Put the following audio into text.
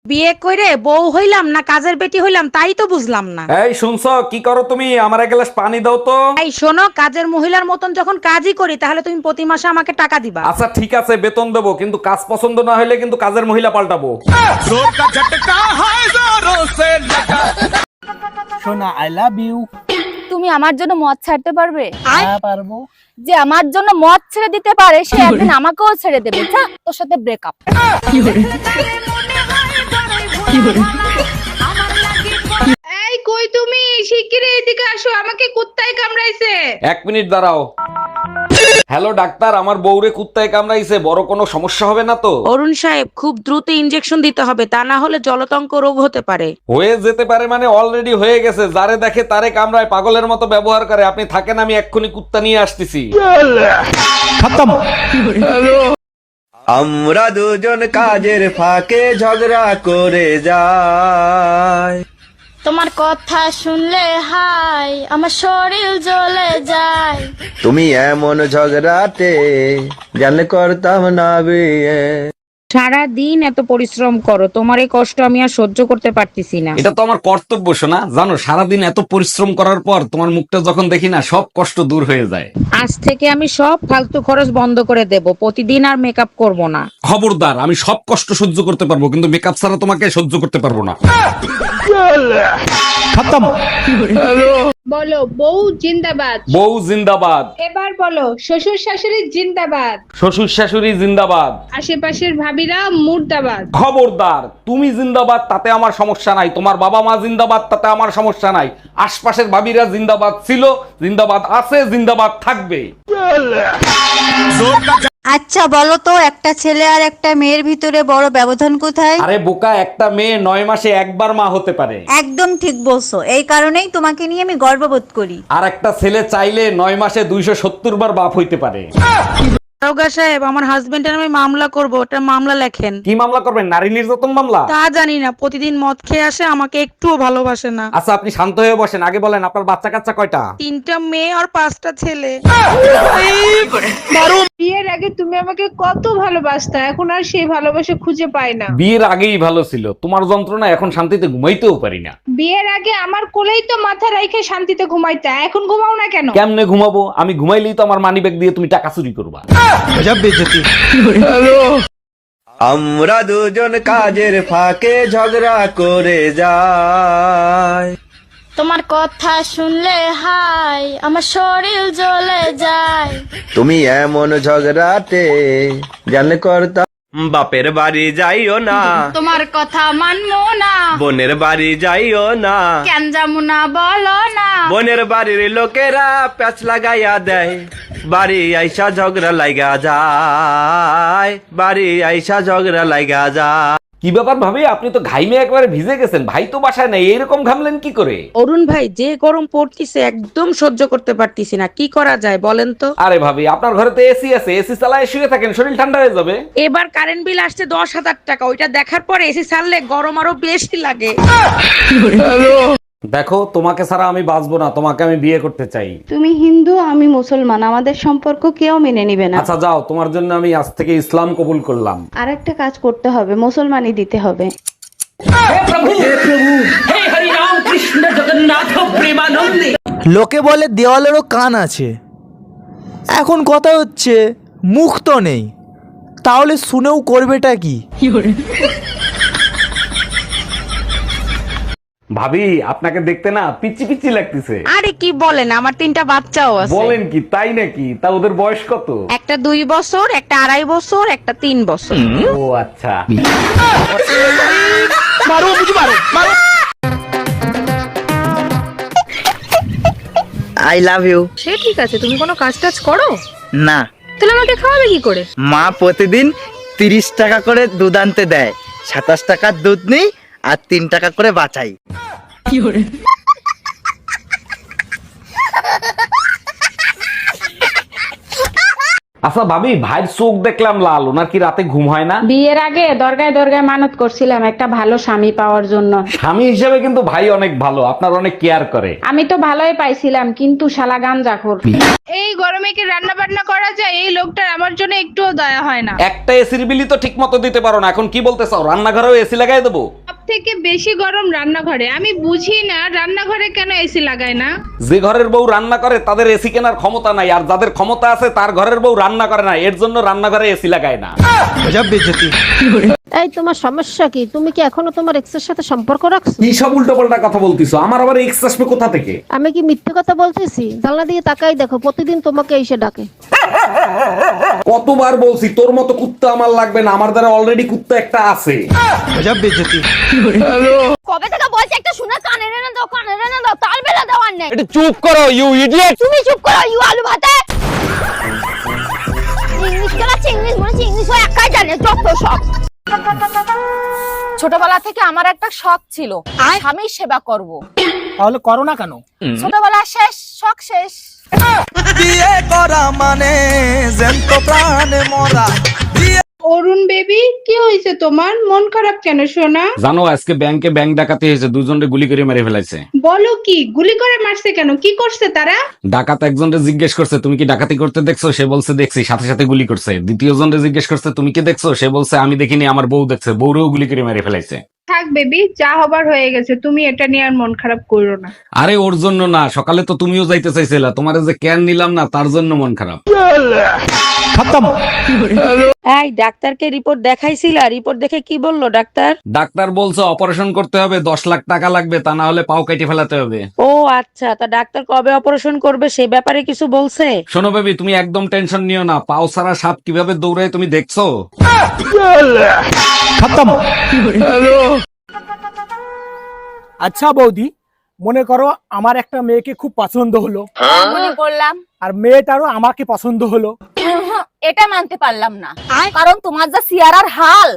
বিয়ে করে বউ হইলাম না কাজের বেটি হইলাম তাই তো বুঝলাম না। এই শুনছো কি করো তুমি? আমার এক গ্লাস পানি দাও তো। এই শোনো, কাজের মহিলার মতন যখন কাজই করি তাহলে তুমি প্রতি মাসে আমাকে টাকা দিবা। আচ্ছা ঠিক আছে, বেতন দেবো, কিন্তু কাজ পছন্দ না হলে কিন্তু কাজের মহিলা পাল্টাবো। সোনা আই লাভ ইউ। তুমি আমার জন্য মদ ছাড়তে পারবে? হ্যাঁ পারবো। যে আমার জন্য মদ ছেড়ে দিতে পারে সে একদিন আমাকেও ছেড়ে দেবে। যা, তোর সাথে ব্রেকআপ। এই কই তুমি? শিগগিরই এদিকে আসো, আমাকে কুত্তায় কামড়াইছে। এক মিনিট দাঁড়াও। হ্যালো ডাক্তার, আমার বউরে কুত্তায় কামড়াইছে, বড় কোনো সমস্যা হবে না তো? অরুণ সাহেব, খুব দ্রুত ইনজেকশন দিতে হবে, তা না হলে জলতঙ্ক রোগ হতে পারে। হয়ে যেতে পারে মানে অলরেডি হয়ে গেছে। যারে দেখে তারে কামড়ায়, পাগলের মতো ব্যবহার করে। আপনি থাকেন, আমি এক্ষুনি কুত্তা নিয়ে আসতেছি। আমরা দুজন কাজের ফাঁকে ঝগড়া করে যাই। তোমার কথা শুনলে হাই আমার শরীর জ্বলে যায়। তুমি এমন ঝগড়াতে জানলে করতাম না বিয়ে। সারা দিন এত পরিশ্রম করো, তোমার এই কষ্ট আমি আর সহ্য করতে পারতেছি না। এটা তো আমার কর্তব্য শোনা। জানো, সারাদিন এত পরিশ্রম করার পর তোমার মুখটা যখন দেখি না, সব কষ্ট দূর হয়ে যায়। আজ থেকে আমি সব ফালতু খরচ বন্ধ করে দেব, প্রতিদিন আর মেকআপ করব না। খবরদার, আমি সব কষ্ট সহ্য করতে পারবো, কিন্তু মেকআপ ছাড়া তোমাকে সহ্য করতে পারবো না। বলো বউ জিন্দাবাদ। বউ জিন্দাবাদ। এবার বলো শ্বশুর শাশুড়ি জিন্দাবাদ। শ্বশুর শাশুড়ি জিন্দাবাদ। আশেপাশের ভাবিরা মুর্দাবাদ। খবরদার, তুমি জিন্দাবাদ তাতে আমার সমস্যা নাই, তোমার বাবা মা জিন্দাবাদ তাতে আমার সমস্যা নাই, আশপাশের ভাবিরা জিন্দাবাদ ছিল, জিন্দাবাদ আছে, জিন্দাবাদ থাকবে। আচ্ছা বলো তো, একটা ছেলে আর একটা মেয়ের ভিতরে বড় ব্যবধান কোথায়? আরে বোকা, একটা মেয়ে 9 মাসে একবার মা হতে পারে। একদম ঠিক বলছো, এই কারণেই তোমাকে নিয়ে আমি গর্ববোধ করি। আর একটা ছেলে চাইলে 9 মাসে 270 বার বাপ হইতে পারে। দারোগা সাহেব, আমার হাজবেন্ডের আমি মামলা করব, ওটা মামলা লেখেন। কি মামলা করবেন? নারী নির্যাতন মামলা? তা জানি না, প্রতিদিন মদ খেয়ে আসে, আমাকে একটুও ভালোবাসে না। আচ্ছা আপনি শান্ত হয়ে বসেন, আগে বলেন আপনার বাচ্চা কাচ্চা কয়টা? 3টা মেয়ে আর 5টা ছেলে। বিয়ের আগে তুমি আমাকে কত ভালোবাসতা, এখন আর সেই ভালোবাসা খুঁজে পাই না। বিয়ের আগেই ভালো ছিল, তোমার যন্ত্রণা এখন শান্তিতে ঘুমাইতেও পারি না। বিয়ের আগে আমার কোলেই তো মাথা রাইখে শান্তিতে ঘুমাইতা, এখন ঘুমাও না কেন? কেমনে ঘুমাবো? আমি ঘুমাইলেই তো আমার মানিব্যাগ দিয়ে তুমি টাকা চুরি করবা। আমরা দুজন কাজের ফাঁকে ঝগড়া করে যাই। তোমার কথা শুনলে হাই আমার শরীর জ্বলে যায়। তুমি এমন ঝগড়াতে জানলে করতাম। বাপের বাড়ি যাইও না, তোমার কথা মানবো না। বোনের বাড়ি যাইও না, কেন যাবো না বলো না। বোনের বাড়ির লোকেরা প্যাচ লাগাইয়া দেয়, বাড়ি আইসা ঝগড়া লাগা যায়, বাড়ি আইসা ঝগড়া লাগা যায়। কি ব্যাপার ভাবি, আপনি তো ঘাইমে একবারে ভিজে গেছেন, ভাই তো বাসায় নাই, এরকম ঘামলেন কি করে? অরুণ ভাই, যে গরম পড়তিছে একদম সহ্য করতে পারতিছি না, কি করা যায় বলেন তো? আরে ভাবি, আপনার ঘরে তো এসি আছে, এসি চালায় শুয়ে থাকেন, শরীর ঠান্ডা হয়ে যাবে। এবার কারেন্ট বিল আসছে 10,000 টাকা, ওইটা দেখার পরে এসি ছাড়লে গরম আরো বেশি লাগে। দেখো, তোমাকে ছাড়া আমি বাঁচবো না, তোমাকে আমি বিয়ে করতে চাই। তুমি হিন্দু, আমি মুসলমান, আমাদের সম্পর্ক কেউ মেনে নিবে না। আচ্ছা যাও, তোমার জন্য আমি আজ থেকে ইসলাম কবুল করলাম। আর একটা কাজ করতে হবে, মুসলমানই দিতে হবে। লোকে বলে দেওয়ালেরও কান আছে, এখন কথা হচ্ছে মুখ তো নেই, তাহলে শুনেও করবেটা কি? ভাবি, আপনাকে দেখতে না পিচ্ছি পিচ্ছি লাগতেছে। আরে কি বলেন, আমার 3টা বাচ্চাও আছে। বলেন কি, তাই নাকি? তা ওদের বয়স কত? একটা 2 বছর, একটা 2.5 বছর, একটা 3 বছর। ও আচ্ছা। I love you. সে ঠিক আছে, তুমি কোনো কাজ টাজ করো না, তাহলে আমাকে খাওয়াবে কি করে? মা প্রতিদিন 30 টাকা করে দুধ আনতে দেয়, 27 টাকার দুধ নেই আর 3 টাকা করে বাঁচাই। আচ্ছা ভাবি, ভাইয়ের চোখ দেখলাম লাল, ওনার কি রাতে ঘুম হয় না? বিয়ের আগে দরগায় দরগায় মানত করছিলাম একটা ভালো স্বামী পাওয়ার জন্য। স্বামী হিসেবে কিন্তু ভাই অনেক ভালো, আপনার অনেক কেয়ার করে। আমি তো ভালোই পাইছিলাম, কিন্তু শালা গাঞ্জাখোর। এই গরমে কি রান্না বান্না করা যায়? এই লোকটার আমার জন্য একটুও দয়া হয় না। একটা এসির বিলি তো ঠিক মতো দিতে পারো না, এখন কি বলতে চাও রান্নাঘরেও এসি লাগাই দেবো? সব থেকে বেশি গরম রান্নাঘরে। আমি বুঝি না রান্নাঘরে কেন এসি লাগায় না। যে ঘরের বউ রান্না করে তাদের এসি কেনার ক্ষমতা নাই, আর যাদের ক্ষমতা আছে তার ঘরের বউ রান্না করে না, এর জন্য রান্নাঘরে এসি লাগায় না। এই তোমার সমস্যা কি? তুমি কি এখনো তোমার এক্সের সাথে সম্পর্ক রাখছো? কি সব উল্টোপাল্টা কথা বলতিছো? আমার আবার এক্স আসবে কোথা থেকে? আমি কি মিথ্যে কথা বলতেছি? জানলা দিয়ে তাকাই দেখো, প্রতিদিন তোমাকে এসে ডাকে। কতবার বলছি তোর মতো কুত্তা আমার লাগবে না, আমার দ্বারা অলরেডি কুত্তা একটা আছে। কবে থেকে বলছি একটা শুনে কানে এনে দাও, কানে এনে দাও, তাল বেলা দেওয়ার নেই। এটা চুপ করো ইউ ইডিয়েট। তুমি চুপ করো ইউ আলু ভাতে। ইংলিশ গেলাচ্ছে, ইংলিশ মনে হচ্ছে ইংলিশ হয় একাই জানে যত সব। ছোটবেলা থেকে আমার একটা শখ ছিল স্বামীর সেবা করব। তাহলে করো না কেন? ছোটবেলা শেষ, শখ শেষ। বিয়ে করা মানে জ্যান্ত প্রাণে মরা। অরুণ বেবি, কি হয়েছে তোমার? মন খারাপ কেন সোনা? জানো আজকে ব্যাংকে ব্যাংক ডাকাতি হয়েছে, দুজনকে গুলি করে মেরে ফেলাইছে। বলো কি? গুলি করে মারছে কেন? কি করছে তারা? ডাকাত একজনকে জিজ্ঞেস করছে তুমি কি ডাকাতি করতে দেখছো, সে বলছে দেখছি, সাথে সাথে গুলি করছে। দ্বিতীয় জনকে জিজ্ঞেস করছে তুমি কি দেখছো, সে বলছে আমি দেখিনি, আমার বউ দেখছে, বউরেও গুলি করে মেরে ফেলাইছে। থাক বেবি, যা হবার হয়ে গেছে, তুমি এটা নিয়ে আর মন খারাপ করো না। আরে ওর জন্য না, সকালে তো তুমিও যাইতে চাইছিলা, তোমার যে ক্যান নিলাম না তার জন্য মন খারাপ। এই ডাক্তারকে রিপোর্ট দেখাইছিলা? রিপোর্ট দেখে কি বললো ডাক্তার? ডাক্তার বলছে অপারেশন করতে হবে, 10 লাখ টাকা লাগবে, তা না হলে পাও কেটে ফেলাতে হবে। ও আচ্ছা, তা ডাক্তার কবে অপারেশন করবে সে ব্যাপারে কিছু বলছে? শোনো বেবি, তুমি একদম টেনশন নিও না, পাও ছাড়া সাপ কিভাবে দৌড়ায় তুমি দেখছো? আচ্ছা বৌদি, মনে করো আমার একটা মেয়েকে খুব পছন্দ হলো, মনে করলাম আর মেয়েটারও আমাকে পছন্দ হলো। এটা মানতে পারলাম না, কারণ তোমার যা চেহারার হাল।